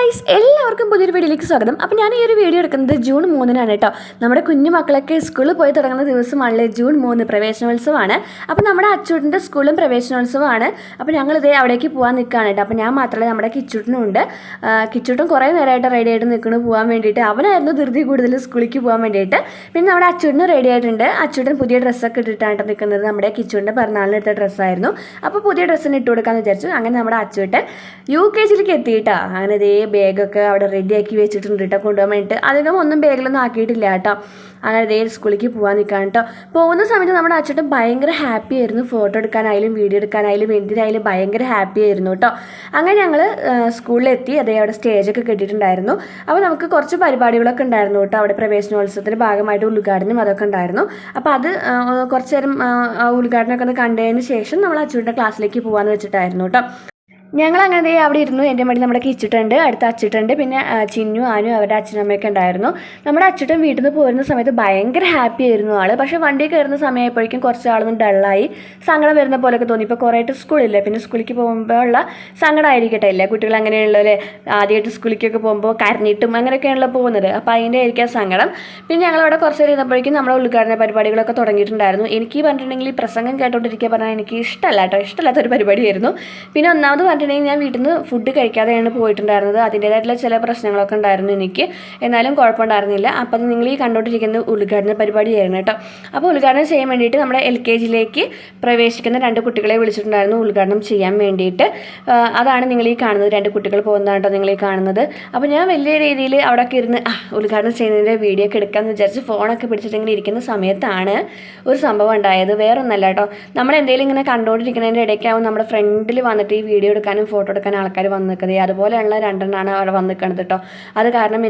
Guys, എല്ലാവർക്കും പുതിയൊരു വീഡിയോയിലേക്ക് സ്വാഗതം. അപ്പോൾ ഞാൻ ഈ ഒരു വീഡിയോ എടുക്കുന്നത് ജൂൺ 3-നാണ് കേട്ടോ. നമ്മുടെ കുഞ്ഞു മക്കളൊക്കെ സ്കൂളിൽ പോയി തുടങ്ങുന്ന ദിവസമാണല്ലേ ജൂൺ 3 പ്രവേശനോത്സവമാണ്. അപ്പോൾ നമ്മുടെ അച്ചൂട്ടിൻ്റെ സ്കൂളിലും പ്രവേശനോത്സവമാണ്. അപ്പോൾ ഞങ്ങളിതേ അവിടേക്ക് പോകാൻ നിൽക്കുകയാണ് കേട്ടോ. അപ്പോൾ ഞാൻ മാത്രമല്ല, നമ്മുടെ കിച്ചൂട്ടിനും ഉണ്ട്. കിച്ചൂട്ടും കുറേ നേരമായിട്ട് റെഡി ആയിട്ട് നിൽക്കുന്നു പോകാൻ വേണ്ടിയിട്ട്. അവനായിരുന്നു ധൃതി കൂടുതൽ സ്കൂളിലേക്ക് പോകാൻ വേണ്ടിയിട്ട്. പിന്നെ നമ്മുടെ അച്ചൂട്ടിന് റെഡി ആയിട്ടുണ്ട്. അച്ചൂട്ടൻ പുതിയ ഡ്രസ്സൊക്കെ ഇട്ടിട്ടാണ് നിൽക്കുന്നത്. നമ്മുടെ കിച്ചൂട്ടിൻ്റെ പിറന്നാളിന് എടുത്ത ഡ്രസ്സായിരുന്നു. അപ്പോൾ പുതിയ ഡ്രസ്സിന് ഇട്ട് കൊടുക്കാമെന്ന് വിചാരിച്ചു. അങ്ങനെ നമ്മുടെ അച്ചൂട്ടൻ UKG-യിലേക്ക് എത്തിയിട്ടാ. അങ്ങനെ ഇതേ ബാഗൊക്കെ അവിടെ റെഡിയാക്കി വെച്ചിട്ടുണ്ട് കേട്ടോ, കൊണ്ടുപോകാൻ വേണ്ടിയിട്ട്. അധികം ഒന്നും ബാഗിലൊന്നും ആക്കിയിട്ടില്ല കേട്ടോ. അങ്ങനെ ഇതേ സ്കൂളിലേക്ക് പോകാൻ നിൽക്കാൻ കേട്ടോ. പോകുന്ന സമയത്ത് നമ്മുടെ അച്ഛൻ ഭയങ്കര ഹാപ്പി ആയിരുന്നു. ഫോട്ടോ എടുക്കാനായാലും വീഡിയോ എടുക്കാനായാലും എന്തിനായാലും ഭയങ്കര ഹാപ്പി ആയിരുന്നു കേട്ടോ. അങ്ങനെ ഞങ്ങൾ സ്കൂളിലെത്തി. അതേ അവിടെ സ്റ്റേജൊക്കെ കെട്ടിയിട്ടുണ്ടായിരുന്നു. അപ്പോൾ നമുക്ക് കുറച്ച് പരിപാടികളൊക്കെ ഉണ്ടായിരുന്നു കേട്ടോ. അവിടെ പ്രവേശനോത്സവത്തിൻ്റെ ഭാഗമായിട്ട് ഉദ്ഘാടനം അതൊക്കെ ഉണ്ടായിരുന്നു. അപ്പോൾ അത് കുറച്ച് നേരം ഉദ്ഘാടനമൊക്കെ ഒന്ന് കണ്ടതിന് ശേഷം നമ്മൾ അച്ഛൻ്റെ ക്ലാസ്സിലേക്ക് പോകാമെന്ന് വെച്ചിട്ടായിരുന്നു കേട്ടോ. ഞങ്ങൾ അങ്ങനെ അവിടെ ഇരുന്നു. എൻ്റെ മടി നമ്മുടെ കിച്ചിട്ടുണ്ട്, അടുത്ത അച്ചിട്ടുണ്ട്, പിന്നെ ചിന്നു ആനും അവരുടെ അച്ഛനമ്മയൊക്കെ ഉണ്ടായിരുന്നു. നമ്മുടെ അച്ചിട്ടൻ വീട്ടിൽ നിന്ന് പോരുന്ന സമയത്ത് ഭയങ്കര ഹാപ്പി ആയിരുന്നു ആൾ. പക്ഷേ വണ്ടി കയറുന്ന സമയമായപ്പോഴേക്കും കുറച്ച് ആളൊന്നും ഡള്ളായി, സങ്കടം വരുന്ന പോലെയൊക്കെ തോന്നി. ഇപ്പോൾ കുറേയായിട്ട് സ്കൂളില്ല, പിന്നെ സ്കൂളിലേക്ക് പോകുമ്പോൾ ഉള്ള സങ്കടമായിരിക്കട്ടെ. ഇല്ല, കുട്ടികൾ അങ്ങനെയുള്ളവരെ ആദ്യമായിട്ട് സ്കൂളിലേക്കൊക്കെ പോകുമ്പോൾ കരഞ്ഞിട്ടും അങ്ങനെയൊക്കെയാണല്ലോ പോകുന്നത്. അപ്പോൾ അതിൻ്റെ ആയിരിക്കാം സങ്കടം. പിന്നെ ഞങ്ങളവിടെ കുറച്ച് നേരം ഇരുന്നപ്പോഴേക്കും നമ്മുടെ ഉദ്ഘാടന പരിപാടികളൊക്കെ തുടങ്ങിയിട്ടുണ്ടായിരുന്നു. എനിക്ക് പറഞ്ഞിട്ടുണ്ടെങ്കിൽ ഈ പ്രസംഗം കേട്ടോണ്ടിരിക്കുക പറഞ്ഞാൽ എനിക്ക് ഇഷ്ടമല്ല കേട്ടോ, ഇഷ്ടമല്ലാത്തൊരു പരിപാടിയായിരുന്നു. പിന്നെ ഒന്നാമത് ഞാൻ വീട്ടിൽ നിന്ന് ഫുഡ് കഴിക്കാതെയാണ് പോയിട്ടുണ്ടായിരുന്നത്. അതിൻ്റേതായിട്ടുള്ള ചില പ്രശ്നങ്ങളൊക്കെ ഉണ്ടായിരുന്നു എനിക്ക്. എന്നാലും കുഴപ്പമുണ്ടായിരുന്നില്ല. അപ്പോൾ അത് നിങ്ങൾ ഈ കണ്ടുകൊണ്ടിരിക്കുന്ന ഉദ്ഘാടന പരിപാടിയായിരുന്നു കേട്ടോ. അപ്പോൾ ഉദ്ഘാടനം ചെയ്യാൻ വേണ്ടിയിട്ട് നമ്മുടെ LKG-യിലേക്ക് പ്രവേശിക്കുന്ന 2 കുട്ടികളെ വിളിച്ചിട്ടുണ്ടായിരുന്നു ഉദ്ഘാടനം ചെയ്യാൻ വേണ്ടിയിട്ട്. അതാണ് നിങ്ങൾ ഈ കാണുന്നത്. 2 കുട്ടികൾ പോകുന്നതാണ് കേട്ടോ നിങ്ങൾ ഈ കാണുന്നത്. അപ്പോൾ ഞാൻ വലിയ രീതിയിൽ അവിടെയൊക്കെ ഇരുന്ന് ഉദ്ഘാടനം ചെയ്യുന്നതിൻ്റെ വീഡിയോ ഒക്കെ എടുക്കാമെന്ന് വിചാരിച്ച് ഫോണൊക്കെ പിടിച്ചിട്ടിങ്ങനെ ഇരിക്കുന്ന സമയത്താണ് ഒരു സംഭവം ഉണ്ടായത്. വേറൊന്നല്ല കേട്ടോ, നമ്മൾ എന്തെങ്കിലും ഇങ്ങനെ കണ്ടുകൊണ്ടിരിക്കുന്നതിൻ്റെ ഇടയ്ക്കാവും നമ്മുടെ ഫ്രണ്ടിൽ വന്നിട്ട് ഈ വീഡിയോ എടുക്കാനും ഫോട്ടോ എടുക്കാനും ആൾക്കാർ വന്ന് നിൽക്കുന്നത്. അതുപോലെയുള്ള 2 അവിടെ വന്ന് നിൽക്കുന്നത് കേട്ടോ. അത് കാരണം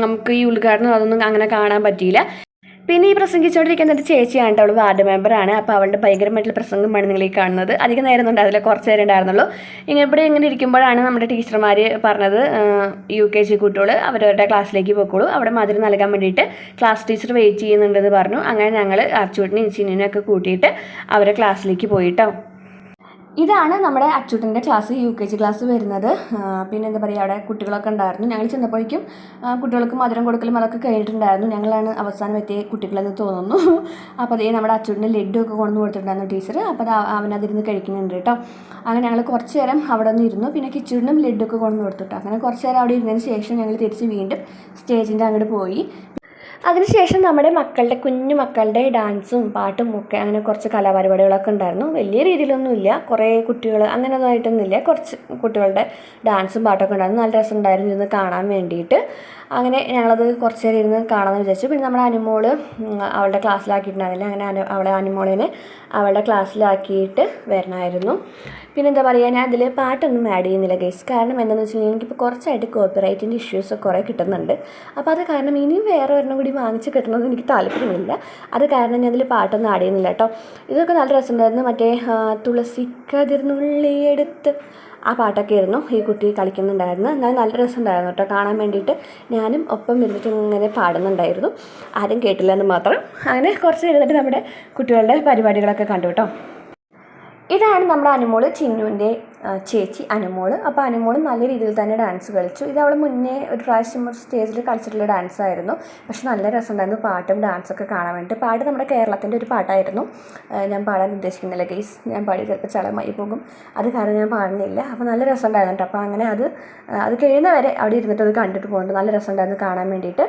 നമുക്ക് ഈ ഉദ്ഘാടനം അതൊന്നും അങ്ങനെ കാണാൻ പറ്റിയില്ല. പിന്നെ ഈ പ്രസംഗിച്ചുകൊണ്ടിരിക്കുന്ന ഒരു ചേച്ചിയാണ് കേട്ടോ, അവൾ വാർഡ് മെമ്പറാണ്. അപ്പോൾ അവളുടെ ഭയങ്കരമായിട്ടുള്ള പ്രസംഗമാണ് നിങ്ങൾ ഈ കാണുന്നത്. അധികം നേരം ഒന്നും ഉണ്ടാവില്ല, കുറച്ച് നേരം ഉണ്ടായിരുന്നുള്ളൂ. ഇങ്ങനെ ഇരിക്കുമ്പോഴാണ് നമ്മുടെ ടീച്ചർമാർ പറഞ്ഞത് UKG കുട്ടികൾ അവരവരുടെ ക്ലാസ്സിലേക്ക് പോയിക്കോളൂ, അവിടെ മധുരം നൽകാൻ വേണ്ടിയിട്ട് ക്ലാസ് ടീച്ചർ വെയിറ്റ് ചെയ്യുന്നുണ്ടെന്ന് പറഞ്ഞു. അങ്ങനെ ഞങ്ങൾ അച്ചൂട്ടിനെയും ചിന്നിനെയൊക്കെ കൂട്ടിയിട്ട് അവരെ ക്ലാസ്സിലേക്ക് പോയിട്ടോ. ഇതാണ് നമ്മുടെ അച്ചൂട്ടൻ്റെ ക്ലാസ്, UKG ക്ലാസ് വരുന്നത്. പിന്നെ എന്താ പറയുക, അവിടെ കുട്ടികളൊക്കെ ഉണ്ടായിരുന്നു. ഞങ്ങൾ ചെന്നപ്പോഴേക്കും കുട്ടികൾക്ക് മധുരം കൊടുക്കലും അതൊക്കെ കഴിഞ്ഞിട്ടുണ്ടായിരുന്നു. ഞങ്ങളാണ് അവസാനം എത്തിയ കുട്ടികളെന്ന് തോന്നുന്നു. അപ്പോൾ അതേ നമ്മുടെ അച്ചൂട്ടിൻ്റെ ലഡ്ഡു ഒക്കെ കൊണ്ടു കൊടുത്തിട്ടുണ്ടായിരുന്നു ടീച്ചർ. അപ്പോൾ അവനതിരുന്ന് കഴിക്കുന്നുണ്ട് കേട്ടോ. അങ്ങനെ ഞങ്ങൾ കുറച്ച് നേരം അവിടെ നിന്ന് ഇരുന്നു. പിന്നെ കിച്ചൂടിനും ലഡ്ഡു ഒക്കെ കൊണ്ടു കൊടുത്തിട്ടോ. അങ്ങനെ കുറച്ച് നേരം അവിടെ ഇരുന്നതിന് ശേഷം ഞങ്ങൾ തിരിച്ച് വീണ്ടും സ്റ്റേജിൻ്റെ അങ്ങോട്ട് പോയി. അതിനുശേഷം നമ്മുടെ കുഞ്ഞു മക്കളുടെ ഡാൻസും പാട്ടും ഒക്കെ അങ്ങനെ കുറച്ച് കലാപരിപാടികളൊക്കെ ഉണ്ടായിരുന്നു. വലിയ രീതിയിലൊന്നുമില്ല, കുറേ കുട്ടികൾ അങ്ങനെയൊന്നും ആയിട്ടൊന്നുമില്ല. കുറച്ച് കുട്ടികളുടെ ഡാൻസും പാട്ടൊക്കെ ഉണ്ടായിരുന്നു. നല്ല രസമുണ്ടായിരുന്നു ഇരുന്ന് കാണാൻ വേണ്ടിയിട്ട്. അങ്ങനെ ഞങ്ങളത് കുറച്ച് നേരം ഇരുന്ന് കാണാമെന്ന് വിചാരിച്ചു. പിന്നെ നമ്മുടെ അനുമോള് അവളുടെ ക്ലാസ്സിലാക്കിയിട്ടുണ്ടായിരുന്നില്ല. അങ്ങനെ അനുമോളിനെ അവളുടെ ക്ലാസ്സിലാക്കിയിട്ട് വരണമായിരുന്നു. പിന്നെ എന്താ പറയുക, ഞാൻ അതിൽ പാട്ടൊന്നും ആഡ് ചെയ്യുന്നില്ല ഗൈസ്. കാരണം എന്താണെന്ന് വെച്ചിട്ടുണ്ടെങ്കിൽ എനിക്കിപ്പോൾ കുറച്ചായിട്ട് കോപ്പിറൈറ്റിൻ്റെ ഇഷ്യൂസ് കുറേ കിട്ടുന്നുണ്ട്. അപ്പോൾ അത് കാരണം ഇനിയും വേറെ ഒരെണ്ണം കൂടി വാങ്ങിച്ച് കിട്ടണമെന്ന് എനിക്ക് താല്പര്യമില്ല. അത് കാരണം ഞാൻ അതിൽ പാട്ടൊന്നും ആഡ് ചെയ്യുന്നില്ല കേട്ടോ. ഇതൊക്കെ നല്ല രസമുണ്ടായിരുന്നു. മറ്റേ തുളസിക്കതിർന്നുള്ളിയെടുത്ത് ആ പാട്ടൊക്കെ ആയിരുന്നു ഈ കുട്ടി കളിക്കുന്നുണ്ടായിരുന്നു. എന്നാൽ നല്ല രസമുണ്ടായിരുന്നു കേട്ടോ കാണാൻ വേണ്ടിയിട്ട്. ഞാനും ഒപ്പം ഇരുന്നിട്ട് ഇങ്ങനെ പാടുന്നുണ്ടായിരുന്നു. ആരും കേട്ടില്ല എന്ന് മാത്രം. അങ്ങനെ കുറച്ച് ഇരുന്നിട്ട് നമ്മുടെ കുട്ടികളുടെ പരിപാടികളൊക്കെ കണ്ടു കേട്ടോ. ഇതാണ് നമ്മുടെ അനുമോള്, ചിന്നുവിൻ്റെ ചേച്ചി അനുമോള്. അപ്പോൾ അനുമോള് നല്ല രീതിയിൽ തന്നെ ഡാൻസ് കളിച്ചു. ഇത് അവൾ മുന്നേ ഒരു പ്രാവശ്യം സ്റ്റേജിൽ കളിച്ചിട്ടുള്ള ഡാൻസായിരുന്നു. പക്ഷെ നല്ല രസമുണ്ടായിരുന്നു പാട്ടും ഡാൻസൊക്കെ കാണാൻ വേണ്ടിയിട്ട്. പാട്ട് നമ്മുടെ കേരളത്തിൻ്റെ ഒരു പാട്ടായിരുന്നു. ഞാൻ പാടാൻ ഉദ്ദേശിക്കുന്നില്ല ഗൈസ്, ഞാൻ പാടി ചിലപ്പോൾ ചളമായി പോകും. അത് കാരണം ഞാൻ പാടുന്നില്ല. അപ്പോൾ നല്ല രസമുണ്ടായിരുന്നു കേട്ടോ. അപ്പോൾ അങ്ങനെ അത് കഴിയുന്നവരെ അവിടെ ഇരുന്നിട്ട് അത് കണ്ടിട്ട് പോകുന്നുണ്ട്. നല്ല രസമുണ്ടായിരുന്നു കാണാൻ വേണ്ടിയിട്ട്.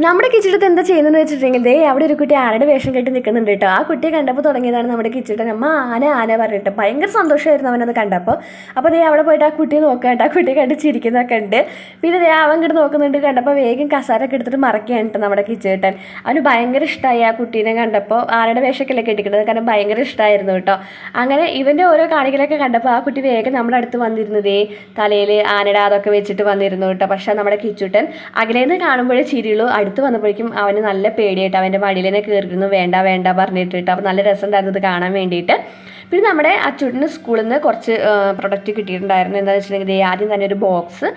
നമ്മുടെ കിച്ചിട്ടത്ത് എന്താ ചെയ്യുന്നതെന്ന് വെച്ചിട്ടുണ്ടെങ്കിൽ അവിടെ ഒരു കുട്ടി ആനയുടെ വേഷം കെട്ടി നിൽക്കുന്നുണ്ട് കേട്ടോ. ആ കുട്ടിയെ കണ്ടപ്പോൾ തുടങ്ങിയതാണ് നമ്മുടെ കിച്ചിട്ടൻ. അമ്മ ആന പറഞ്ഞിട്ട് ഭയങ്കര സന്തോഷമായിരുന്നു അവനത് കണ്ടപ്പോൾ. അപ്പോൾ അവിടെ പോയിട്ട് ആ കുട്ടിയെ നോക്കാണ്ട് ആ കുട്ടിയെ കണ്ട് ചിരിക്കുന്നതൊക്കെ ഉണ്ട്. പിന്നെ അവൻ ഇങ്ങോട്ട് നോക്കുന്നുണ്ട്. കണ്ടപ്പോൾ വേഗം കസാരൊക്കെ എടുത്തിട്ട് മറക്കുകയാണ് കേട്ടോ നമ്മുടെ കിച്ചേട്ടൻ. അവന് ഭയങ്കര ഇഷ്ടമായി ആ കുട്ടീനെ കണ്ടപ്പോൾ. ആനയുടെ വേഷമൊക്കെ കെട്ടിക്കുന്നത് കാരണം ഭയങ്കര ഇഷ്ടമായിരുന്നു കേട്ടോ. അങ്ങനെ ഇവൻ്റെ ഓരോ കാണികളൊക്കെ കണ്ടപ്പോൾ ആ കുട്ടി വേഗം നമ്മുടെ അടുത്ത് വന്നിരുന്നതേ തലയിൽ ആനയുടെ അതൊക്കെ വെച്ചിട്ട് വന്നിരുന്നു കേട്ടോ. പക്ഷേ നമ്മുടെ കിച്ചൂട്ടൻ അകലേന്ന് കാണുമ്പോഴേ ചിരിയുള്ളൂ. അടുത്ത് വന്നപ്പോഴേക്കും അവന് നല്ല പേടിയായിട്ട് അവൻ്റെ മടിയിൽ തന്നെ കയറിയിരുന്നു വേണ്ട പറഞ്ഞിട്ട്. അപ്പോൾ നല്ല രസമുണ്ടായിരുന്നു ഇത് കാണാൻ വേണ്ടിയിട്ട്. പിന്നെ നമ്മുടെ അച്ചൂട്ടിന് സ്കൂളിൽ നിന്ന് കുറച്ച് പ്രൊഡക്റ്റ് കിട്ടിയിട്ടുണ്ടായിരുന്നു. എന്താണെന്ന് വെച്ചിട്ടുണ്ടെങ്കിൽ ആദ്യം തന്നെ ഒരു ബോക്സ്.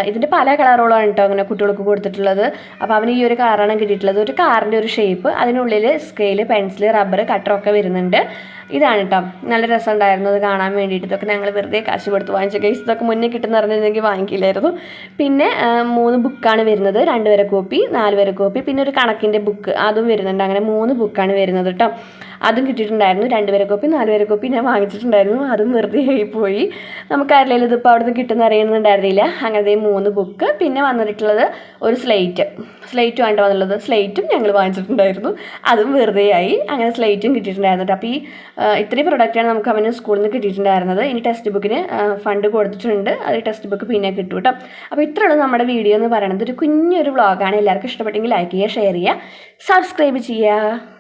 ഇതിൻ്റെ പല കളറുകളാണ് കേട്ടോ അങ്ങനെ കുട്ടികൾക്ക് കൊടുത്തിട്ടുള്ളത്. അപ്പോൾ അവന് ഈ ഒരു കളറാണ് കിട്ടിയിട്ടുള്ളത്. ഒരു കാറിൻ്റെ ഒരു ഷേപ്പ്, അതിനുള്ളിൽ സ്കെയിൽ, പെൻസിൽ, റബ്ബർ, കട്ടറൊക്കെ വരുന്നുണ്ട്. ഇതാണ് കേട്ടോ, നല്ല രസമുണ്ടായിരുന്നു അത് കാണാൻ വേണ്ടിയിട്ട്. ഇതൊക്കെ ഞങ്ങൾ വെറുതെ കാശ് കൊടുത്ത് വാങ്ങിച്ച കേസ്. ഇതൊക്കെ മുന്നേ കിട്ടുന്ന പറഞ്ഞിരുന്നെങ്കിൽ വാങ്ങിക്കില്ലായിരുന്നു. പിന്നെ 3 ബുക്കാണ് വരുന്നത്, 2 വരെ കോപ്പി, 4 വരെ കോപ്പി, പിന്നെ ഒരു കണക്കിൻ്റെ ബുക്ക് അതും വരുന്നുണ്ട്. അങ്ങനെ 3 ബുക്കാണ് വരുന്നത് കേട്ടോ. അതും കിട്ടിയിട്ടുണ്ടായിരുന്നു. 2 വരെ കോപ്പി, 4 വരെ കോപ്പി ഞാൻ വാങ്ങിച്ചിട്ടുണ്ടായിരുന്നു. അതും വെറുതെ ആയിപ്പോയി. നമുക്കറിയില്ല ഇതിപ്പോൾ അവിടെ നിന്ന് കിട്ടുന്ന അറിയുന്നുണ്ടായിരുന്നില്ല. അങ്ങനത്തെ 3 ബുക്ക്. പിന്നെ വന്നിട്ടുള്ളത് ഒരു സ്ലേറ്റും ആണ് വന്നുള്ളത്. സ്ലേറ്റും ഞങ്ങൾ വാങ്ങിച്ചിട്ടുണ്ടായിരുന്നു. അതും വെറുതെ ആയി. അങ്ങനെ സ്ലേറ്റും കിട്ടിയിട്ടുണ്ടായിരുന്നു. അപ്പോൾ ഈ ഇത്രയും പ്രൊഡക്റ്റാണ് നമുക്ക് അവന് സ്കൂളിൽ നിന്ന് കിട്ടിയിട്ടുണ്ടായിരുന്നത്. ഇനി ടെക്സ്റ്റ് ബുക്കിന് ഫണ്ട് കൊടുത്തിട്ടുണ്ട്. അത് ടെക്സ്റ്റ് ബുക്ക് പിന്നെ കിട്ടും കേട്ടോ. അപ്പോൾ ഇത്രയുള്ളൂ നമ്മുടെ വീഡിയോ എന്ന് പറയുന്നത്. ഒരു കുഞ്ഞൊരു വ്ളോഗാണ്. എല്ലാവർക്കും ഇഷ്ടപ്പെട്ടെങ്കിൽ ലൈക്ക് ചെയ്യുക, ഷെയർ ചെയ്യുക, സബ്സ്ക്രൈബ് ചെയ്യുക.